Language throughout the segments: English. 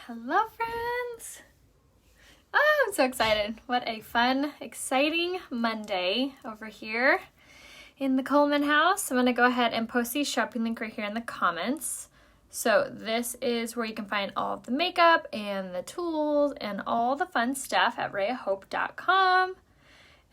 Hello, friends. Oh, I'm so excited. What a fun, exciting Monday over here in the Coleman house. I'm going to go ahead and post the shopping link right here in the comments. So this is where you can find all of the makeup and the tools and all the fun stuff at rayahope.com.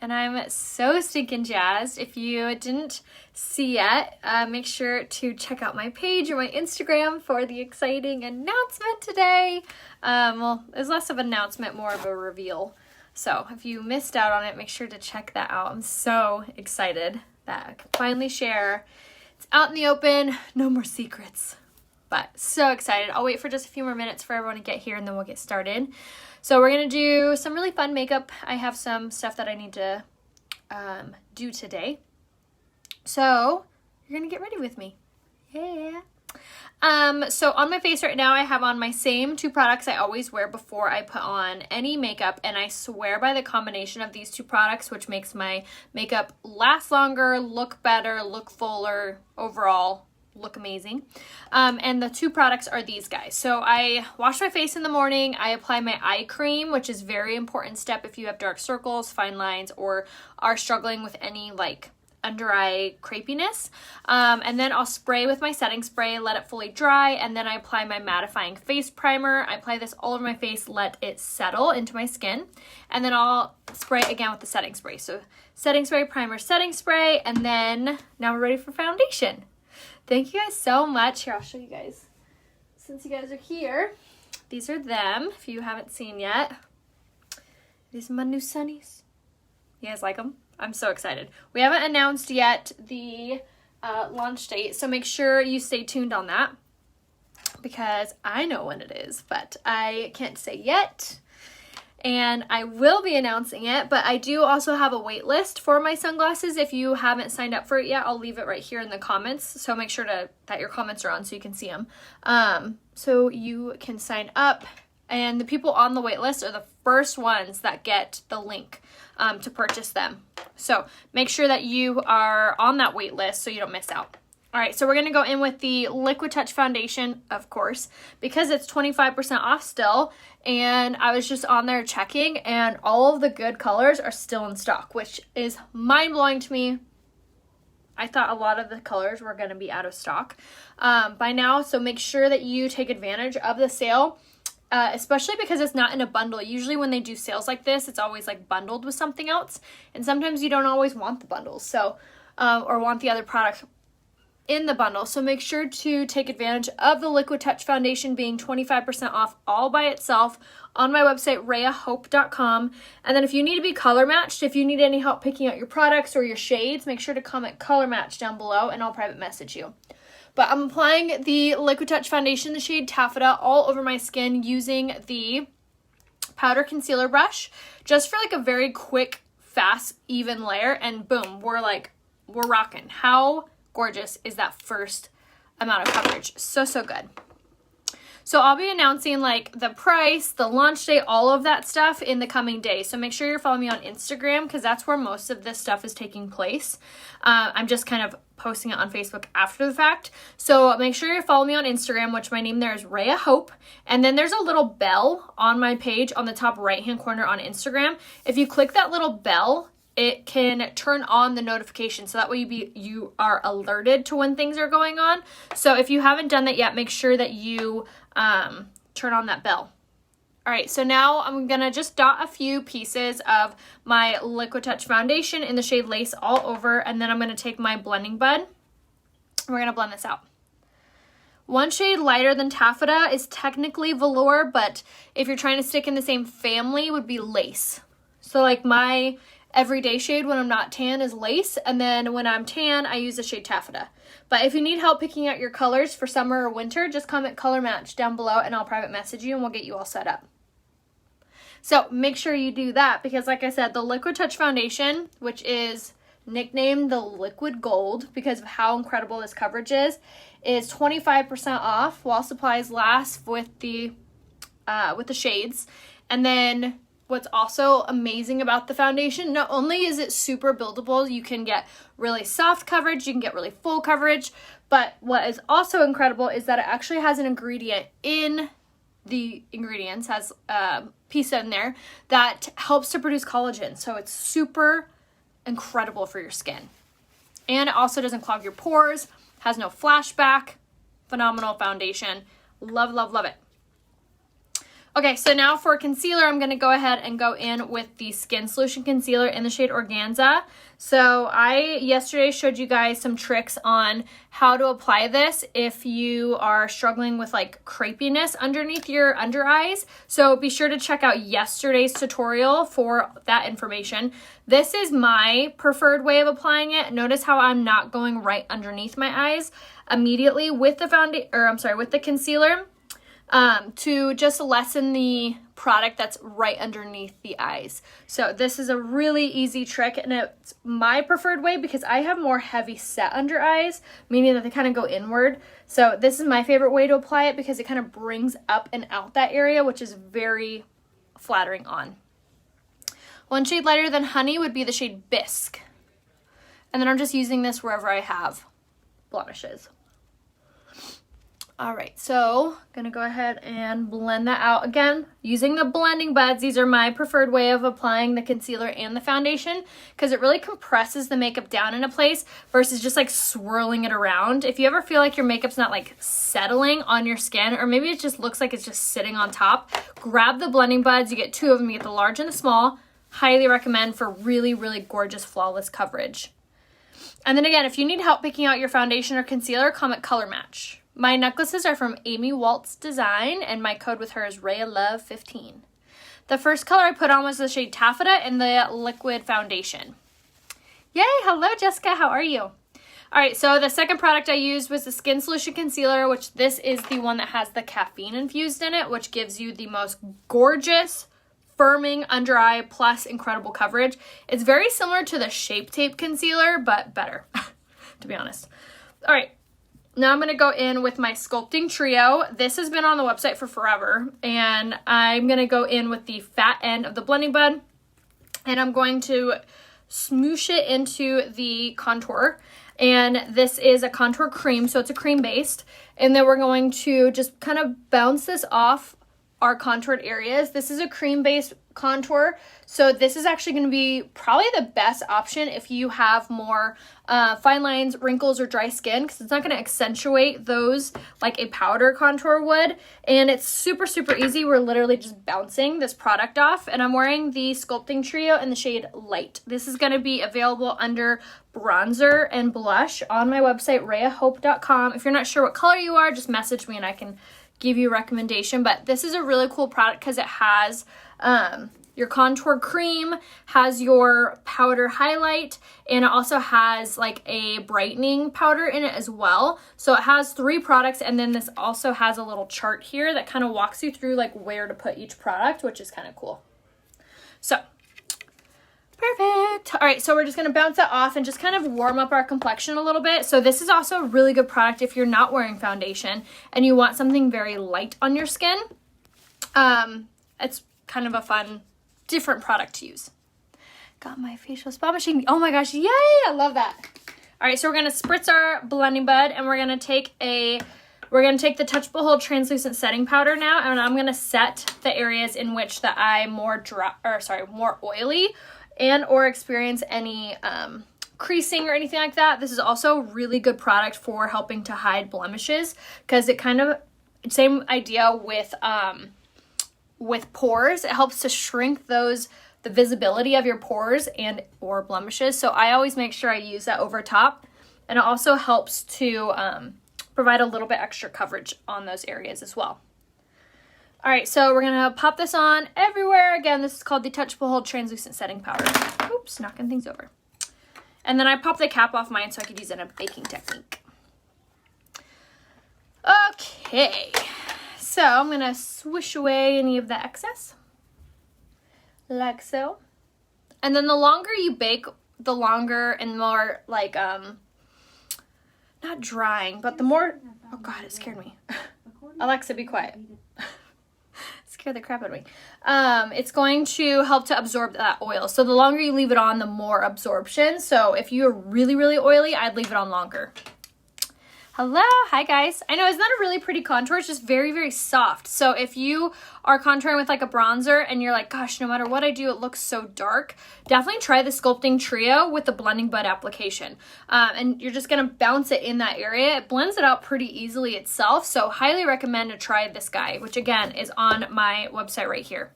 And I'm so stinking jazzed. If you didn't see yet, make sure to check out my page or my Instagram for the exciting announcement today. Well, it's less of an announcement, more of a reveal. So if you missed out on it, make sure to check that out. I'm so excited that I can finally share. It's out in the open, no more secrets. But so excited. I'll wait for just a few more minutes for everyone to get here and then we'll get started. So we're going to do some really fun makeup. I have some stuff that I need to do today. So you're going to get ready with me. Yeah. So on my face right now, I have on my same two products I always wear before I put on any makeup. And I swear by the combination of these two products, which makes my makeup last longer, look better, look fuller, overall look amazing. And the two products are these guys. So I wash my face in the morning. I apply my eye cream, which is a very important step if you have dark circles, fine lines, or are struggling with any like under eye crepiness. And then I'll spray with my setting spray, let it fully dry, and then I apply my mattifying face primer. I apply this all over my face, let it settle into my skin, and then I'll spray again with the setting spray. So setting spray, primer, setting spray, and then now we're ready for foundation. Thank you guys so much. Here, I'll show you guys. Since you guys are here, these are them, if you haven't seen yet. These are my new sunnies. You guys like them? I'm so excited. We haven't announced yet the launch date, so make sure you stay tuned on that because I know when it is, but I can't say yet. And I will be announcing it, but I do also have a wait list for my sunglasses. If you haven't signed up for it yet, I'll leave it right here in the comments. So make sure that your comments are on so you can see them. So you can sign up, and the people on the wait list are the first ones that get the link to purchase them. So make sure that you are on that wait list so you don't miss out. All right, so we're going to go in with the Liquid Touch Foundation, of course, because it's 25% off still, and I was just on there checking, and all of the good colors are still in stock, which is mind-blowing to me. I thought a lot of the colors were going to be out of stock by now, so make sure that you take advantage of the sale, especially because it's not in a bundle. Usually when they do sales like this, it's always like bundled with something else, and sometimes you don't always want the bundles, so or want the other product in the bundle. So make sure to take advantage of the Liquid Touch Foundation being 25% off all by itself on my website, rayahope.com. And then if you need to be color matched, if you need any help picking out your products or your shades, make sure to comment color match down below and I'll private message you. But I'm applying the Liquid Touch Foundation, the shade Taffeta, all over my skin using the powder concealer brush, just for like a very quick, fast, even layer, and boom, we're rocking. How gorgeous is that first amount of coverage? So good. So I'll be announcing like the price, the launch date, all of that stuff in the coming days. So make sure you're following me on Instagram because that's where most of this stuff is taking place. I'm just kind of posting it on Facebook after the fact. So make sure you're following me on Instagram, which my name there is Raya Hope. And then there's a little bell on my page on the top right-hand corner on Instagram. If you click that little bell, it can turn on the notification so that way you are alerted to when things are going on. So if you haven't done that yet, make sure that you turn on that bell. All right, so now I'm going to just dot a few pieces of my Liquid Touch Foundation in the shade Lace all over, and then I'm going to take my blending bud and we're going to blend this out. One shade lighter than Taffeta is technically Velour, but if you're trying to stick in the same family, would be Lace. So like my everyday shade when I'm not tan is Lace, and then when I'm tan, I use the shade Taffeta. But if you need help picking out your colors for summer or winter, just comment color match down below and I'll private message you and we'll get you all set up. So make sure you do that because like I said, the Liquid Touch Foundation, which is nicknamed the Liquid Gold because of how incredible this coverage is 25% off while supplies last with the shades. And then what's also amazing about the foundation, not only is it super buildable, you can get really soft coverage, you can get really full coverage, but what is also incredible is that it actually has an ingredient in the ingredients, has pisa in there that helps to produce collagen. So it's super incredible for your skin. And it also doesn't clog your pores, has no flashback. Phenomenal foundation. Love, love, love it. Okay, so now for concealer, I'm going to go ahead and go in with the Skin Solution Concealer in the shade Organza. So I yesterday showed you guys some tricks on how to apply this if you are struggling with like crepiness underneath your under eyes. So be sure to check out yesterday's tutorial for that information. This is my preferred way of applying it. Notice how I'm not going right underneath my eyes immediately with the with the concealer. To just lessen the product that's right underneath the eyes. So this is a really easy trick, and it's my preferred way because I have more heavy set under eyes, meaning that they kind of go inward. So this is my favorite way to apply it because it kind of brings up and out that area, which is very flattering on. One shade lighter than Honey would be the shade Bisque. And then I'm just using this wherever I have blemishes. All right, so gonna go ahead and blend that out again using the blending buds. These are my preferred way of applying the concealer and the foundation because it really compresses the makeup down into place versus just like swirling it around. If you ever feel like your makeup's not like settling on your skin, or maybe it just looks like it's just sitting on top, grab the blending buds. You get 2 of them, you get the large and the small. Highly recommend for really, really gorgeous, flawless coverage. And then again, if you need help picking out your foundation or concealer, comment color match. My necklaces are from Amy Waltz Design, and my code with her is RayALove15. The first color I put on was the shade Taffeta in the liquid foundation. Yay! Hello, Jessica. How are you? All right, so the second product I used was the Skin Solution Concealer, which this is the one that has the caffeine infused in it, which gives you the most gorgeous, firming under eye plus incredible coverage. It's very similar to the Shape Tape Concealer, but better, to be honest. All right. Now I'm going to go in with my Sculpting Trio. This has been on the website for forever, and I'm going to go in with the fat end of the blending bud, and I'm going to smoosh it into the contour. And this is a contour cream, so it's a cream based, and then we're going to just kind of bounce this off our contoured areas. This is a cream based contour, so this is actually going to be probably the best option if you have more fine lines, wrinkles, or dry skin, because it's not going to accentuate those like a powder contour would. And it's super, super easy. We're literally just bouncing this product off, and I'm wearing the Sculpting Trio in the shade Light. This is going to be available under bronzer and blush on my website, rayahope.com. If you're not sure what color you are, just message me and I can give you a recommendation. But this is a really cool product because it has your contour cream, has your powder highlight, and it also has like a brightening powder in it as well. So it has 3 products, and then this also has a little chart here that kind of walks you through like where to put each product, which is kind of cool. So perfect. All right, so we're just going to bounce that off and just kind of warm up our complexion a little bit. So this is also a really good product if you're not wearing foundation and you want something very light on your skin. It's kind of a fun, different product to use. Got my facial spa machine. Oh my gosh, yay! I love that. All right, so we're going to spritz our blending bud, and we're going to take the Touch Behold translucent setting powder now, and I'm going to set the areas in which the eye more oily and or experience any creasing or anything like that. This is also a really good product for helping to hide blemishes because it kind of, same idea with pores. It helps to shrink the visibility of your pores and or blemishes. So I always make sure I use that over top, and it also helps to provide a little bit extra coverage on those areas as well. All right, so we're gonna pop this on everywhere. Again, this is called the Touch Behold Translucent Setting Powder. Oops, knocking things over. And then I popped the cap off mine so I could use it in a baking technique. Okay, so I'm gonna swish away any of the excess, like so. And then the longer you bake, the longer and more like, not drying, but the more, oh God, it scared me. Alexa, be quiet. Scared the crap out of me. It's going to help to absorb that oil. So the longer you leave it on, the more absorption. So if you're really, really oily, I'd leave it on longer. Hello, hi guys. I know it's not a really pretty contour, it's just very, very soft. So if you are contouring with like a bronzer and you're like, gosh, no matter what I do, it looks so dark, definitely try the Sculpting Trio with the Blending Bud application. And you're just gonna bounce it in that area. It blends it out pretty easily itself, so highly recommend to try this guy, which again is on my website right here.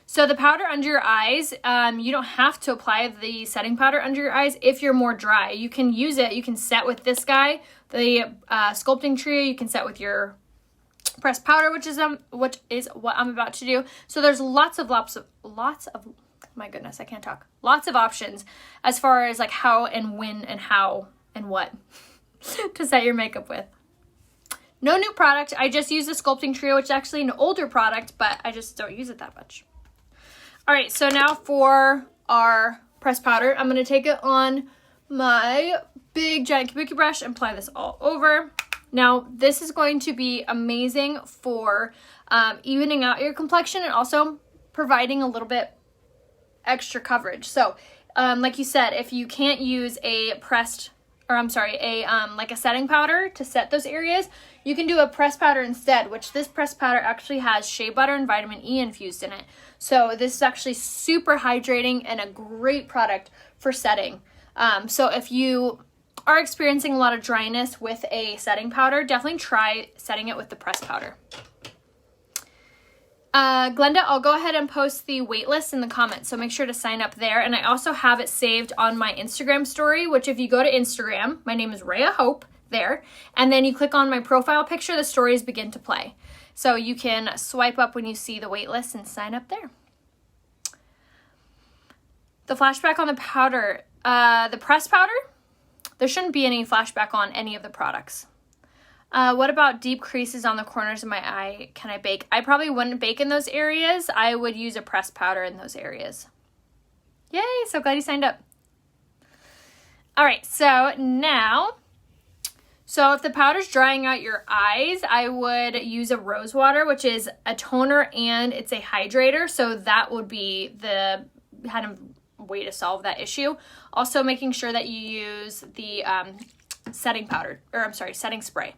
So the powder under your eyes, you don't have to apply the setting powder under your eyes if you're more dry. You can use it, you can set with this guy, the Sculpting Trio, you can set with your pressed powder, which is what I'm about to do. So there's lots of, my goodness, I can't talk. Lots of options as far as like how and when and how and what to set your makeup with. No new product, I just use the Sculpting Trio, which is actually an older product, but I just don't use it that much. All right, so now for our pressed powder, I'm gonna take it on my big giant kabuki brush and apply this all over. Now, this is going to be amazing for evening out your complexion and also providing a little bit extra coverage. So, like you said, if you can't use a like a setting powder to set those areas, you can do a pressed powder instead, which this pressed powder actually has shea butter and vitamin E infused in it. So this is actually super hydrating and a great product for setting. So if you are experiencing a lot of dryness with a setting powder, definitely try setting it with the pressed powder. Glenda, I'll go ahead and post the wait list in the comments, so make sure to sign up there. And I also have it saved on my Instagram story, which if you go to Instagram, my name is Rhea Hope there, and then you click on my profile picture, the stories begin to play. So you can swipe up when you see the wait list and sign up there. The flashback on the powder, the pressed powder, there shouldn't be any flashback on any of the products. What about deep creases on the corners of my eye? Can I bake? I probably wouldn't bake in those areas. I would use a pressed powder in those areas. Yay, so glad you signed up. All right, so now, if the powder's drying out your eyes, I would use a rose water, which is a toner and it's a hydrator. So that would be the kind of way to solve that issue. Also making sure that you use the setting spray.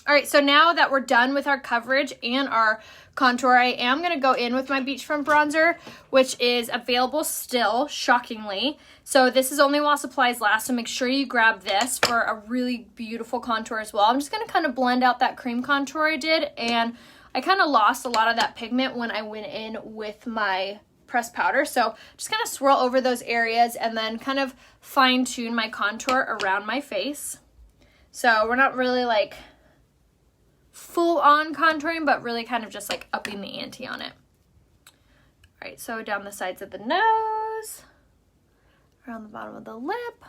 All right, so now that we're done with our coverage and our contour, I am going to go in with my Beachfront bronzer, which is available still, shockingly. So this is only while supplies last, so make sure you grab this for a really beautiful contour as well. I'm just going to kind of blend out that cream contour I did, and I kind of lost a lot of that pigment when I went in with my pressed powder. So just kind of swirl over those areas and then kind of fine tune my contour around my face. So we're not really like full on contouring, but really kind of just like upping the ante on it. All right, so down the sides of the nose, around the bottom of the lip.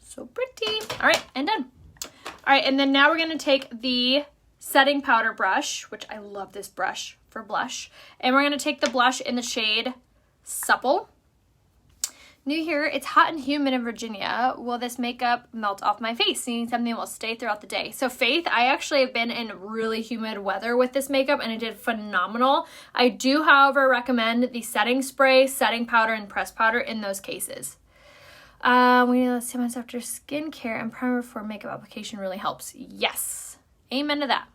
So pretty. All right, and done. All right, and then now we're gonna take the setting powder brush, which I love this brush for blush, and we're gonna take the blush in the shade Supple. New here, it's hot and humid in Virginia. Will this makeup melt off my face? Needing something that will stay throughout the day. So Faith, I actually have been in really humid weather with this makeup and it did phenomenal. I do, however, recommend the setting spray, setting powder, and pressed powder in those cases. We need 10 months after skincare and primer before makeup application really helps. Yes, amen to that.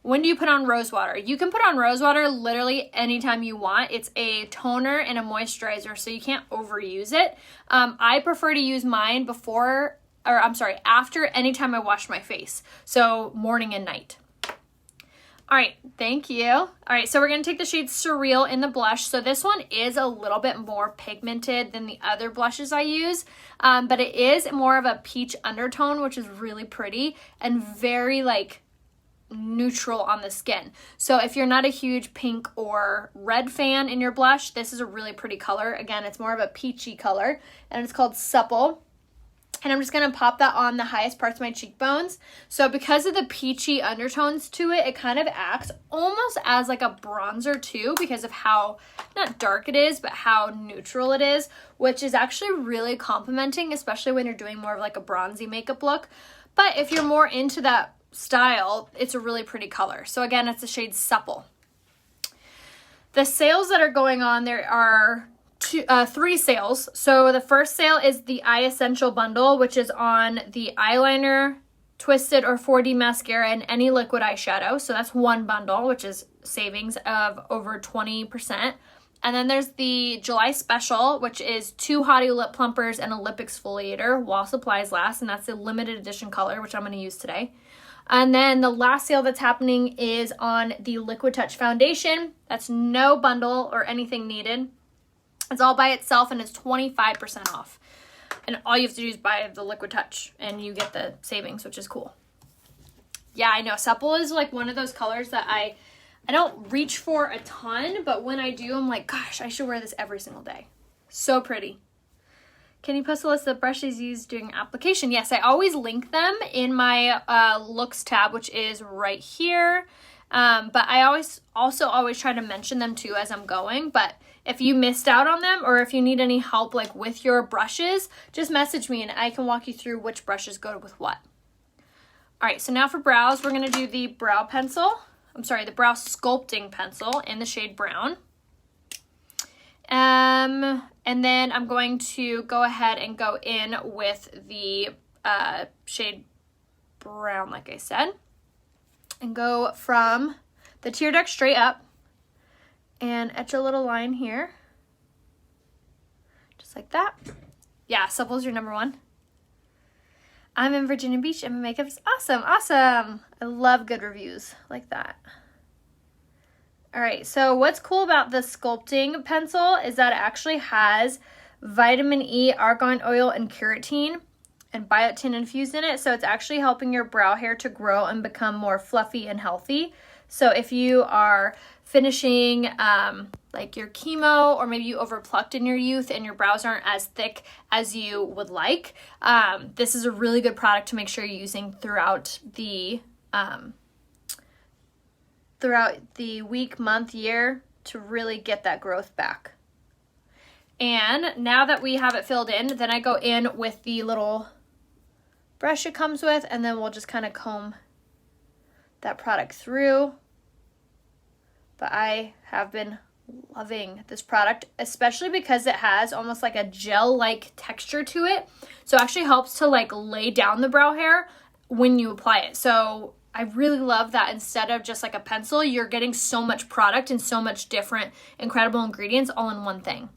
When do you put on rose water? You can put on rose water literally anytime you want. It's a toner and a moisturizer, so you can't overuse it. I prefer to use mine after anytime I wash my face. So morning and night. All right, thank you. All right, so we're gonna take the shade Surreal in the blush. So this one is a little bit more pigmented than the other blushes I use, but it is more of a peach undertone, which is really pretty and very like neutral on the skin. So if you're not a huge pink or red fan in your blush, this is a really pretty color. Again, it's more of a peachy color and it's called Supple. And I'm just going to pop that on the highest parts of my cheekbones. So because of the peachy undertones to it, it kind of acts almost as like a bronzer too, because of how, not dark it is, but how neutral it is, which is actually really complimenting, especially when you're doing more of like a bronzy makeup look. But if you're more into that style, it's a really pretty color. So again, it's the shade Supple. The sales that are going on, there are three sales. So the first sale is the Eye Essential Bundle, which is on the eyeliner, Twisted or 4D mascara, and any liquid eyeshadow. So that's one bundle, which is savings of over 20%. And then there's the July special, which is 2 Hottie lip plumpers and a lip exfoliator while supplies last. And that's the limited edition color, which I'm going to use today. And then the last sale that's happening is on the Liquid Touch foundation. That's no bundle or anything needed. It's all by itself and it's 25% off. And all you have to do is buy the Liquid Touch and you get the savings, which is cool. Yeah, I know. Supple is like one of those colors that I don't reach for a ton, but when I do, I'm like, gosh, I should wear this every single day. So pretty. Can you post a list of brushes used during application? Yes, I always link them in my looks tab, which is right here. But I always try to mention them too as I'm going. But if you missed out on them or if you need any help like with your brushes, just message me and I can walk you through which brushes go with what. All right, so now for brows, we're gonna do the brow pencil. The brow sculpting pencil in the shade brown. And then I'm going to go ahead and go in with the shade brown, like I said, and go from the tear duct straight up and etch a little line here, just like that. Yeah, Supple's your number one. I'm in Virginia Beach and my makeup is awesome. Awesome. I love good reviews like that. All right, so what's cool about the sculpting pencil is that it actually has vitamin E, argan oil, and keratin and biotin infused in it. So it's actually helping your brow hair to grow and become more fluffy and healthy. So if you are finishing like your chemo, or maybe you overplucked in your youth and your brows aren't as thick as you would like, this is a really good product to make sure you're using throughout the week, month, year to really get that growth back. And now that we have it filled in, then I go in with the little brush it comes with, and then we'll just kind of comb that product through. But I have been loving this product, especially because it has almost like a gel-like texture to it. So it actually helps to like lay down the brow hair when you apply it. So I really love that instead of just like a pencil, you're getting so much product and so much different incredible ingredients all in one thing.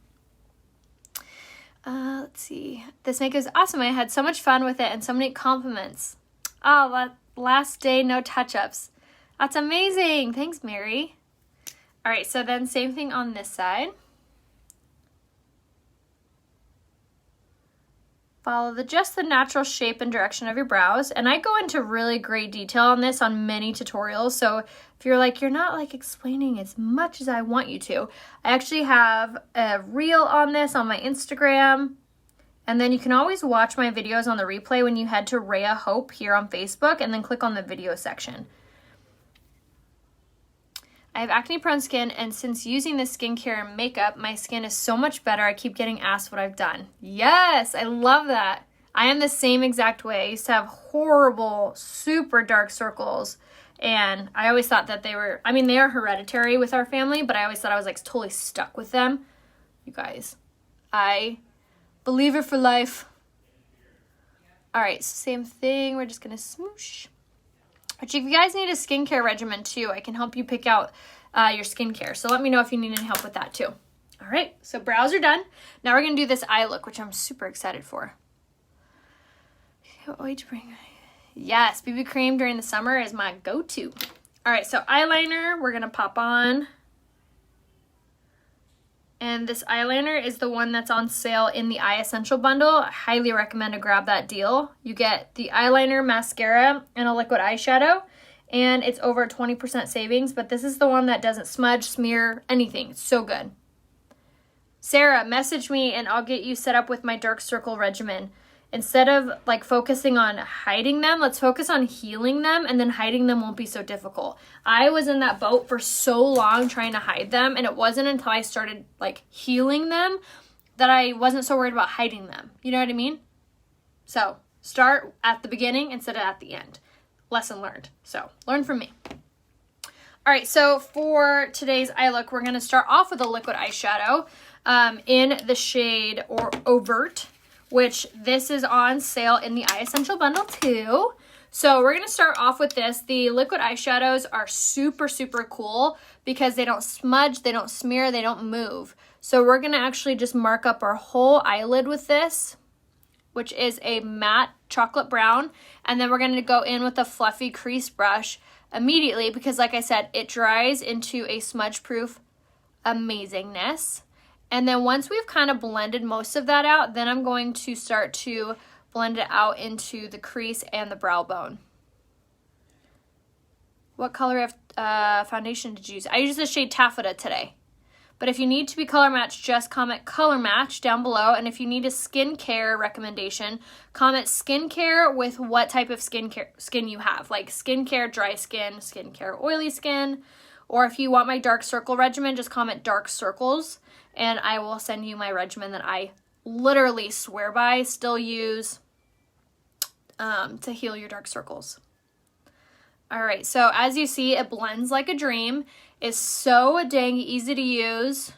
Let's see. This makeup is awesome. I had so much fun with it and so many compliments. Oh, last day, no touch-ups. That's amazing. Thanks, Mary. All right, so then same thing on this side. Follow just the natural shape and direction of your brows. And I go into really great detail on this on many tutorials. So if you're like, you're not like explaining as much as I want you to, I actually have a reel on this on my Instagram. And then you can always watch my videos on the replay when you head to Rhea Hope here on Facebook and then click on the video section. I have acne-prone skin, and since using this skincare and makeup, my skin is so much better. I keep getting asked what I've done. Yes, I love that. I am the same exact way. I used to have horrible, super dark circles, and I always thought that they are hereditary with our family, but I always thought I was like totally stuck with them. You guys, I believe it for life. All right, same thing. We're just going to smoosh. But if you guys need a skincare regimen too, I can help you pick out your skincare. So let me know if you need any help with that too. All right, so brows are done. Now we're going to do this eye look, which I'm super excited for. Can't wait to bring. Yes, BB cream during the summer is my go-to. All right, so eyeliner we're going to pop on. And this eyeliner is the one that's on sale in the Eye Essential Bundle. I highly recommend to grab that deal. You get the eyeliner, mascara, and a liquid eyeshadow. And it's over 20% savings. But this is the one that doesn't smudge, smear, anything. It's so good. Sarah, message me and I'll get you set up with my dark circle regimen. Instead of like focusing on hiding them, let's focus on healing them, and then hiding them won't be so difficult. I was in that boat for so long trying to hide them, and it wasn't until I started like healing them that I wasn't so worried about hiding them. You know what I mean? So start at the beginning instead of at the end. Lesson learned. So learn from me. All right, so for today's eye look, we're going to start off with a liquid eyeshadow. in the shade or Overt, which this is on sale in the Eye Essential Bundle too. So we're going to start off with this. The liquid eyeshadows are super, super cool because they don't smudge, they don't smear, they don't move. So we're going to actually just mark up our whole eyelid with this, which is a matte chocolate brown. And then we're going to go in with a fluffy crease brush immediately because, like I said, it dries into a smudge-proof amazingness. And then once we've kind of blended most of that out, then I'm going to start to blend it out into the crease and the brow bone. What color of foundation did you use? I used the shade Taffeta today. But if you need to be color matched, just comment color match down below. And if you need a skincare recommendation, comment skincare with what type of skin you have. Like skincare dry skin, skincare oily skin. Or if you want my dark circle regimen, just comment dark circles. And I will send you my regimen that I literally swear by, still use to heal your dark circles. All right, so as you see, it blends like a dream. It's so dang easy to use.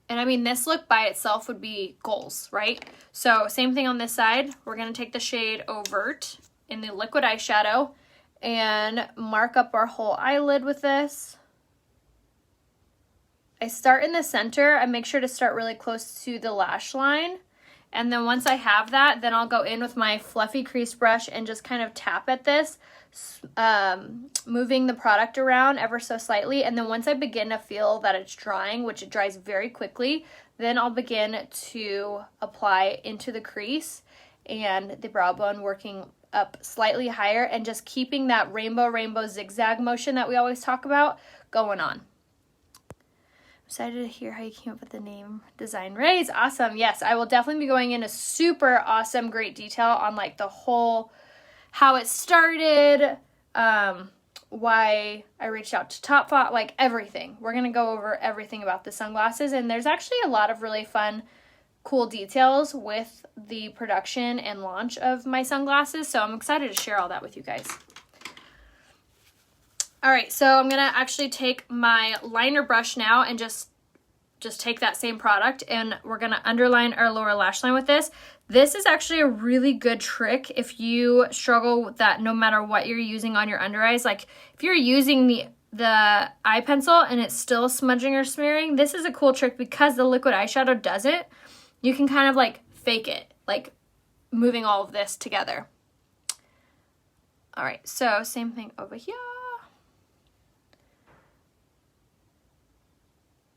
And I mean, this look by itself would be goals, right? So same thing on this side. We're gonna take the shade Overt in the liquid eyeshadow and mark up our whole eyelid with this. I start in the center. I make sure to start really close to the lash line. And then once I have that, then I'll go in with my fluffy crease brush and just kind of tap at this, moving the product around ever so slightly. And then once I begin to feel that it's drying, which it dries very quickly, then I'll begin to apply into the crease and the brow bone, working up slightly higher and just keeping that rainbow zigzag motion that we always talk about going on. Excited to hear how you came up with the name Design Rays. Awesome. Yes, I will definitely be going into super awesome, great detail on like the whole, how it started, why I reached out to Topshop, like everything. We're going to go over everything about the sunglasses, and there's actually a lot of really fun, cool details with the production and launch of my sunglasses, so I'm excited to share all that with you guys. All right, so I'm gonna actually take my liner brush now and just take that same product, and we're gonna underline our lower lash line with this. This is actually a really good trick if you struggle with that no matter what you're using on your under eyes. Like if you're using the eye pencil and it's still smudging or smearing, this is a cool trick because the liquid eyeshadow does it. You can kind of like fake it, like moving all of this together. All right, so same thing over here.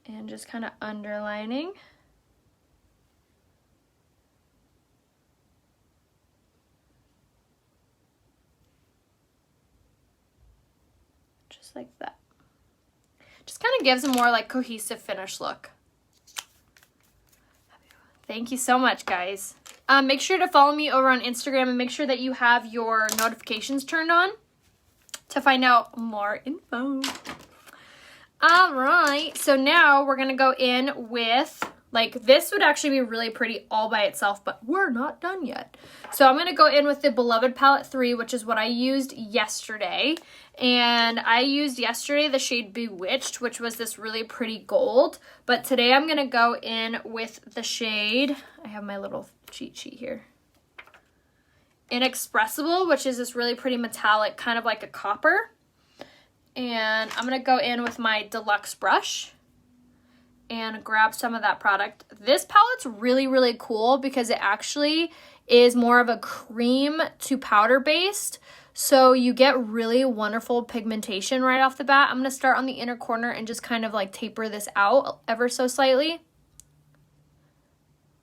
And just kind of underlining. Just like that. Just kind of gives a more like cohesive finish look. Thank you so much, guys. Make sure to follow me over on Instagram and make sure that you have your notifications turned on to find out more info. All right, so now we're gonna go in with, like, this would actually be really pretty all by itself, but we're not done yet. So I'm gonna go in with the Beloved Palette 3, which is what I used yesterday. And I used yesterday the shade Bewitched, which was this really pretty gold. But today I'm gonna go in with the shade, I have my little cheat sheet here, Inexpressible, which is this really pretty metallic, kind of like a copper. And I'm going to go in with my deluxe brush and grab some of that product. This palette's really, really cool because it actually is more of a cream to powder based. So you get really wonderful pigmentation right off the bat. I'm going to start on the inner corner and just kind of like taper this out ever so slightly.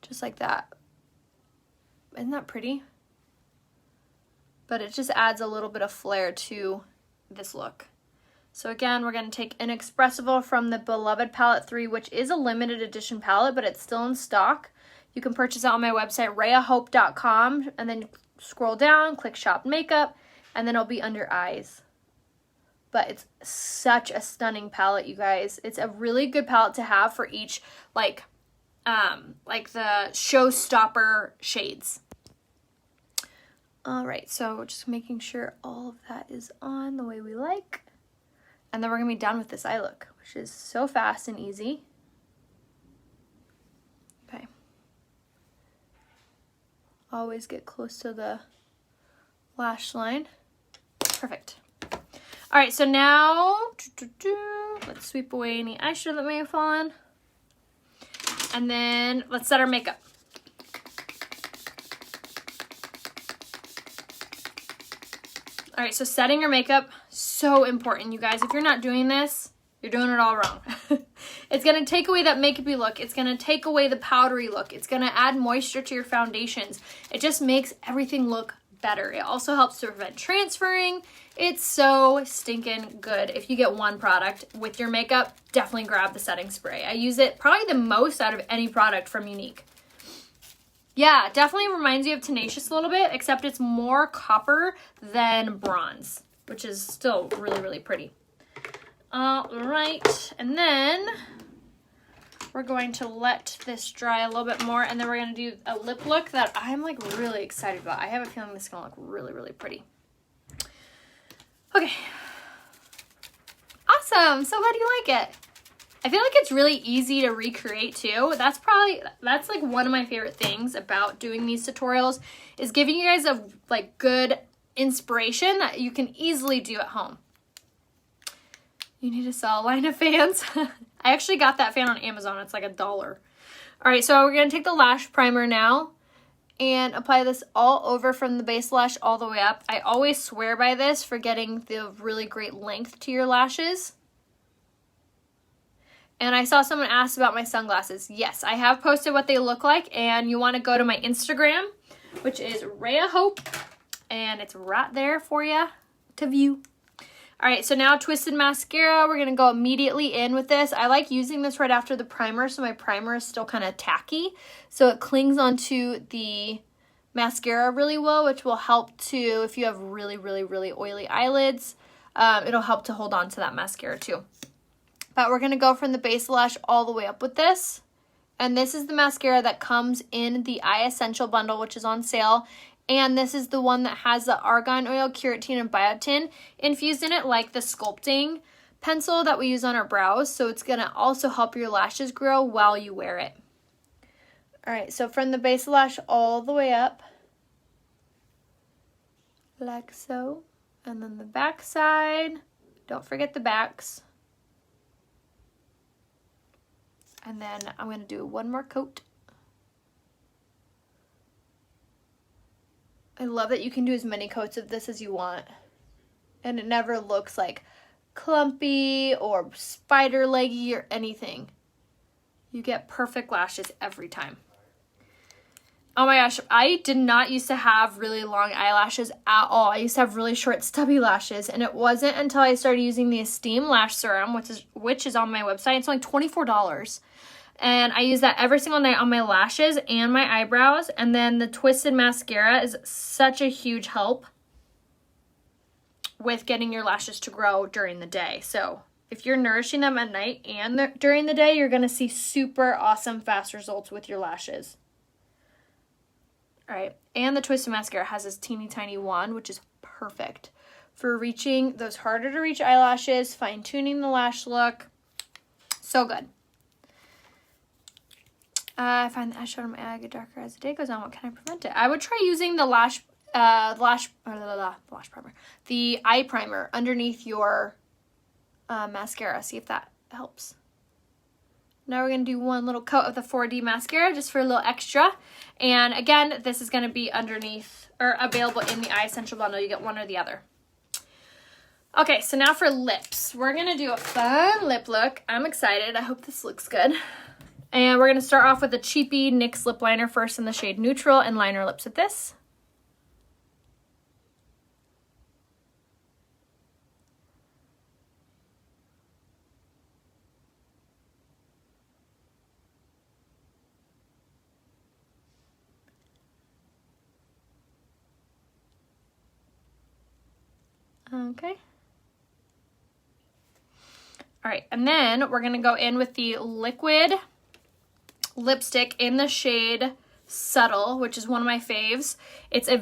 Just like that. Isn't that pretty? But it just adds a little bit of flair to this look. So again, we're going to take Inexpressible from the Beloved Palette 3, which is a limited edition palette, but it's still in stock. You can purchase it on my website, rayahope.com, and then scroll down, click Shop Makeup, and then it'll be under Eyes. But it's such a stunning palette, you guys. It's a really good palette to have for each, like the showstopper shades. All right, so just making sure all of that is on the way we like. And then we're going to be done with this eye look, which is so fast and easy. always get close to the lash line. Perfect. All right, so now let's sweep away any eyeshadow that may have fallen. And then let's set our makeup. All right, so setting your makeup, so important, you guys. If you're not doing this, you're doing it all wrong. It's going to take away that makeup-y look. It's going to take away the powdery look. It's going to add moisture to your foundations. It just makes everything look better. It also helps to prevent transferring. It's so stinking good. If you get one product with your makeup, definitely grab the setting spray. I use it probably the most out of any product from Younique. Yeah, definitely reminds you of Tenacious a little bit, except it's more copper than bronze, which is still really, really pretty. All right, and then we're going to let this dry a little bit more, and then we're going to do a lip look that I'm like really excited about. I have a feeling this is going to look really, really pretty. Okay. Awesome. So how do you like it? I feel like it's really easy to recreate too. That's like one of my favorite things about doing these tutorials is giving you guys a like good inspiration that you can easily do at home. You need to sell a line of fans. I actually got that fan on Amazon. It's like $1. All right, so we're going to take the lash primer now and apply this all over from the base lash all the way up. I always swear by this for getting the really great length to your lashes. And I saw someone ask about my sunglasses. Yes, I have posted what they look like, and you want to go to my Instagram, which is Rhea Hope, and it's right there for you to view. All right, so now Twisted Mascara, we're gonna go immediately in with this. I like using this right after the primer, so my primer is still kind of tacky. So it clings onto the mascara really well, which will help to, if you have really, really, really oily eyelids, it'll help to hold on to that mascara too. But we're gonna go from the base lash all the way up with this. And this is the mascara that comes in the Eye Essential bundle, which is on sale. And this is the one that has the argan oil, keratin, and biotin infused in it, like the sculpting pencil that we use on our brows. So it's going to also help your lashes grow while you wear it. All right, so from the base lash all the way up, like so. And then the back side. Don't forget the backs. And then I'm going to do one more coat. I love that you can do as many coats of this as you want. And it never looks like clumpy or spider leggy or anything. You get perfect lashes every time. Oh my gosh, I did not used to have really long eyelashes at all. I used to have really short stubby lashes, and it wasn't until I started using the Esteem Lash Serum, which is on my website. It's only $24. And I use that every single night on my lashes and my eyebrows. And then the Twisted Mascara is such a huge help with getting your lashes to grow during the day. So if you're nourishing them at night and during the day, you're going to see super awesome fast results with your lashes. All right, and the Twisted Mascara has this teeny tiny wand, which is perfect for reaching those harder to reach eyelashes, fine-tuning the lash look. So good. I find the eyeshadow on my eye get darker as the day goes on. What can I prevent it? I would try using the the eye primer underneath your mascara. See if that helps. Now we're going to do one little coat of the 4D mascara just for a little extra. And again, this is going to be underneath or available in the Eye Essential bundle. You get one or the other. Okay, so now for lips. We're going to do a fun lip look. I'm excited. I hope this looks good. And we're going to start off with a cheapy NYX lip liner first in the shade Neutral and line our lips with this. Okay. All right, and then we're going to go in with the liquid lipstick in the shade Subtle, which is one of my faves. It's a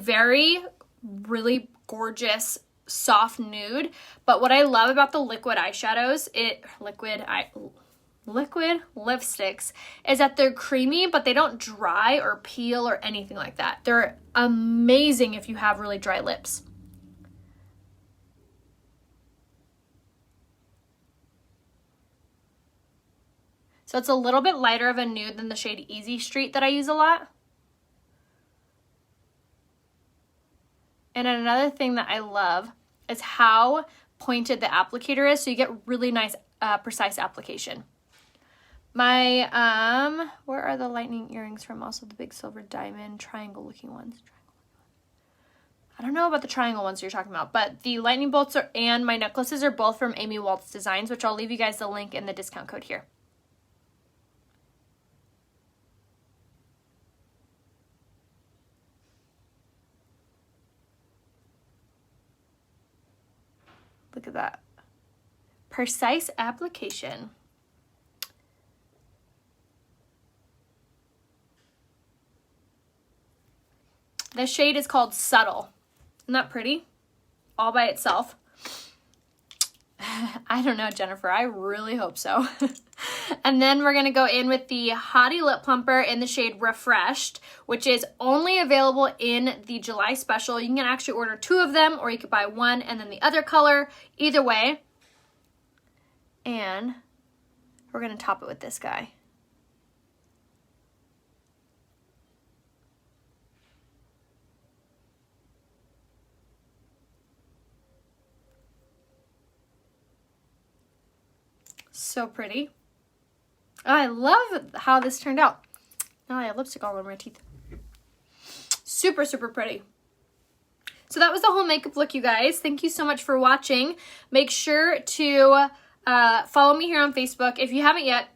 really gorgeous soft nude, but what I love about the liquid eyeshadows, liquid lipsticks is that they're creamy, but they don't dry or peel or anything like that. They're amazing if you have really dry lips. So it's a little bit lighter of a nude than the shade Easy Street that I use a lot. And another thing that I love is how pointed the applicator is, so you get really nice, precise application. My, where are the lightning earrings from? Also the big silver diamond triangle looking ones. I don't know about the triangle ones you're talking about, but the lightning bolts and my necklaces are both from Amy Waltz Designs, which I'll leave you guys the link in the discount code here. Look at that. Precise application. The shade is called Subtle. Isn't that pretty? All by itself. I don't know, Jennifer. I really hope so. And then we're going to go in with the Hottie Lip Plumper in the shade Refreshed, which is only available in the July special. You can actually order 2 of them, or you could buy one and then the other color. Either way. And we're going to top it with this guy. So pretty. Oh, I love how this turned out. Now I have lipstick all over my teeth. Super, super pretty. So that was the whole makeup look, you guys. Thank you so much for watching. Make sure to follow me here on Facebook. If you haven't yet,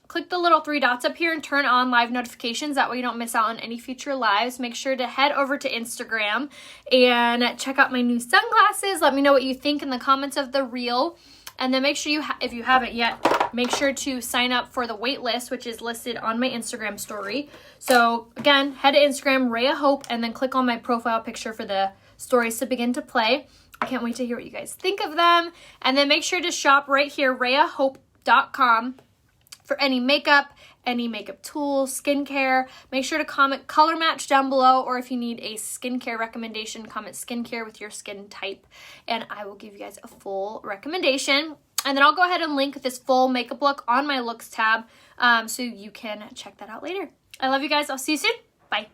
click the little 3 dots up here and turn on live notifications. That way you don't miss out on any future lives. Make sure to head over to Instagram and check out my new sunglasses. Let me know what you think in the comments of the reel. And then make sure if you haven't yet, make sure to sign up for the wait list, which is listed on my Instagram story. So again, head to Instagram, Rhea Hope, and then click on my profile picture for the stories to begin to play. I can't wait to hear what you guys think of them. And then make sure to shop right here, rheahope.com, for any makeup tools, skincare. Make sure to comment color match down below, or if you need a skincare recommendation, comment skincare with your skin type, and I will give you guys a full recommendation. And then I'll go ahead and link this full makeup look on my looks tab, so you can check that out later. I love you guys. I'll see you soon. Bye.